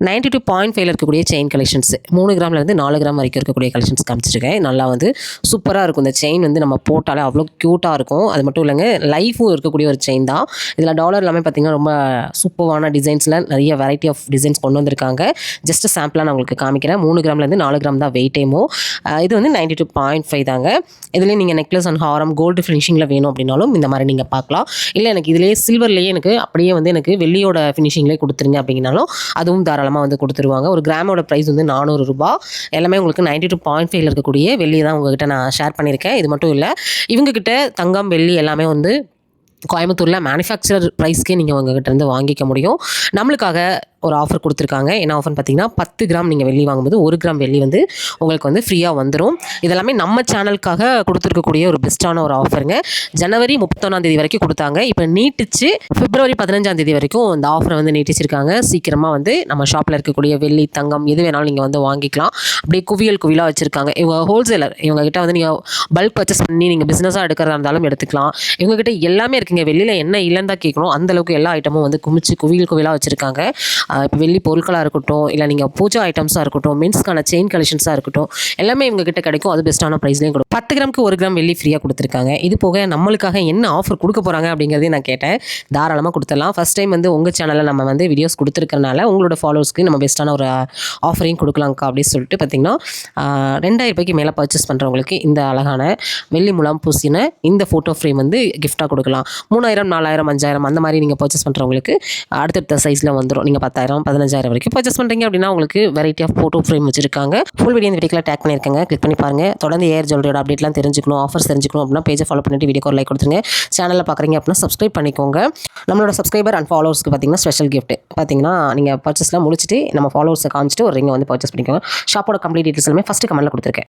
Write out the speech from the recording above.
92.5 இருக்கக்கூடிய chain collections 3 கிராம்லேருந்து 4 gram வரைக்கும் இருக்கக்கூடிய கலெக்ஷன்ஸ் காமிச்சிருக்கேன். நல்லா வந்து சூப்பராக இருக்கும். இந்த செயின் வந்து நம்ம போட்டாலே அவ்வளோ க்யூட்டாக இருக்கும். அது மட்டும் இல்லைங்க, லைஃபும் இருக்கக்கூடிய ஒரு செயின் தான். இதில் டாலர் எல்லாமே பார்த்திங்கன்னா ரொம்ப சூப்பரான டிசைன்ஸில் நிறைய வெரைட்டி ஆஃப் டிசைன்ஸ் கொண்டு வந்திருக்காங்க. ஜஸ்ட் சாம்பிளாக நான் உங்களுக்கு காமிக்கிறேன். 3 கிராம்லேருந்து 4 கிராம் தான் வெயிட்டேமோ. இது வந்து 92.5 தாங்க. இதுலேயே நீங்கள் நெக்லஸ் அண்ட் ஹாரம் கோல்டு ஃபினிஷிங்கில் வேணும் அப்படின்னாலும் இந்த மாதிரி நீங்கள் பார்க்கலாம். இல்லை எனக்கு இதிலேயே சில்வர்லேயே எனக்கு அப்படியே வந்து எனக்கு வெள்ளியோட ஃபினிஷிங்லேயே கொடுத்துருங்க அப்படிங்கனாலும் அதுவும் தாராளமாக வந்து கொடுத்துருவாங்க. ஒரு கிராமோட ப்ரைஸ் வந்து 400 ரூபா. எல்லாமே உங்களுக்கு 92.5 இருக்கக்கூடிய வெள்ளி தான் உங்ககிட்ட நான் ஷேர் பண்ணியிருக்கேன். இது மட்டும் இல்லை, இவங்ககிட்ட தங்கம் வெள்ளி எல்லாமே வந்து கோயம்புத்தூரில் மேனுஃபேக்சரர் ப்ரைஸ்க்கே நீங்கள் உங்ககிட்ட இருந்து வாங்கிக்க முடியும். நம்மளுக்காக ஒரு ஆஃபர் கொடுத்துருக்காங்க. என்ன ஆஃபர்னு பார்த்தீங்கன்னா 10 கிராம் நீங்கள் வெள்ளி வாங்கும்போது 1 கிராம் வெள்ளி வந்து உங்களுக்கு வந்து ஃப்ரீயாக வந்துடும். இதெல்லாமே நம்ம சேனலுக்காக கொடுத்துருக்கக்கூடிய ஒரு பெஸ்ட்டான ஒரு ஆஃபருங்க. ஜனவரி 31 வரைக்கும் கொடுத்தாங்க. இப்போ நீட்டிச்சு பிப்ரவரி 15 வரைக்கும் இந்த ஆஃபரை வந்து நீட்டிச்சிருக்காங்க. சீக்கிரமாக வந்து நம்ம ஷாப்பில் இருக்கக்கூடிய வெள்ளி தங்கம் எது வேணாலும் நீங்கள் வந்து வாங்கிக்கலாம். அப்படியே குவியலாக வச்சுருக்காங்க. இவங்க ஹோல்சேலர். இவங்ககிட்ட வந்து நீங்கள் பல்க் பர்ச்சேஸ் பண்ணி நீங்கள் பிஸ்னஸாக எடுக்கிறதா இருந்தாலும் எடுத்துக்கலாம். இவங்ககிட்ட எல்லாமே இருக்குங்க. வெளியில் என்ன இல்லைன்னு தான் கேட்கணும், அந்தளவுக்கு எல்லா ஐட்டமும் வந்து குமிச்சு குவியலாக வச்சுருக்காங்க. இப்போ வெள்ளி பொருட்களாக இருக்கட்டும், இல்லை நீங்கள் பூஜா ஐட்டம்ஸாக இருக்கட்டும், மென்ஸ்க்கான செயின் கலெக்ஷன்ஸாக இருக்கட்டும், எல்லாமே இவங்க கிட்ட கிடைக்கும். அது பெஸ்ட்டான ப்ரைஸ்லேயும் கொடுக்கும். 10 கிராமுக்கு 1 கிராம் வெள்ளி ஃப்ரீயாக கொடுத்துருக்காங்க. இது போக நம்மளுக்காக என்ன ஆஃபர் கொடுக்க போகிறாங்க அப்படிங்கிறதே நான் கேட்டேன். தாராளமாக கொடுத்துடலாம். ஃபஸ்ட் டைம் வந்து உங்கள் சேனலில் நம்ம வந்து வீடியோஸ் கொடுத்துருக்கறனால உங்களோட ஃபாலோவர்ஸ்க்கு நம்ம பெஸ்ட்டான ஒரு ஆஃபரையும் கொடுக்கலாங்க்கா அப்படின்னு சொல்லிட்டு பார்த்தீங்கன்னா 2000 ரூபாய்க்கு மேலே பர்ச்சேஸ் பண்ணுறவங்களுக்கு இந்த அழகான வெள்ளி முலாம் பூசின இந்த ஃபோட்டோ ஃப்ரேம் வந்து கிஃப்ட்டாக கொடுக்கலாம். 3000 4000 5000 அந்த மாதிரி நீங்கள் பர்ச்சேஸ் பண்ணுறவங்களுக்கு அடுத்தடுத்த சைஸில் வந்துடும். நீங்கள் 10,000 15,000 வரைக்கும் பர்ச்சேஸ் பண்ணுறீங்க அப்படின்னா உங்களுக்கு வெரைட்டி ஆஃப் ஃபோட்டோ ஃப்ரேம் வச்சிருக்காங்க. ஃபுல் வீடியோ இந்த வீடியோவில் டேக் பண்ணியிருக்கேங்க. கிளிக் பண்ணி பாருங்கள். தொடர்ந்து ஏர் ஜுவல்லரியோட அப்டேட்லாம் தெரிஞ்சுக்கணும், ஆஃபர்ஸ் தெரிஞ்சுக்கணும் அப்படின்னா பேஜை ஃபாலோ பண்ணிட்டு வீடியோக்கு ஒரு லைக் கொடுத்துருங்க. சேனலில் பார்க்குறீங்க அப்படின்னா சப்ஸ்கிரைப் பண்ணிக்கோங்க. நம்மளோட சப்ஸ்கிரைபர் அண்ட் ஃபாலோவர்ஸ்க்கு பார்த்தீங்கன்னா ஸ்பெஷல் கிஃப்ட் பார்த்தீங்கன்னா நீங்கள் பர்ச்சேஸ்லாம் முடிச்சுட்டு நம்ம ஃபாலோவர்ஸை காமிச்சிட்டு ஒரு ரிங்கை வந்து பர்ச்சேஸ் பண்ணிக்கோங்க. ஷாப்போட கம்ப்ளீட் டீட்டெயில்ஸ் எல்லாமே ஃபஸ்ட்டு கமெண்ட்டில் கொடுத்துருக்கேன்.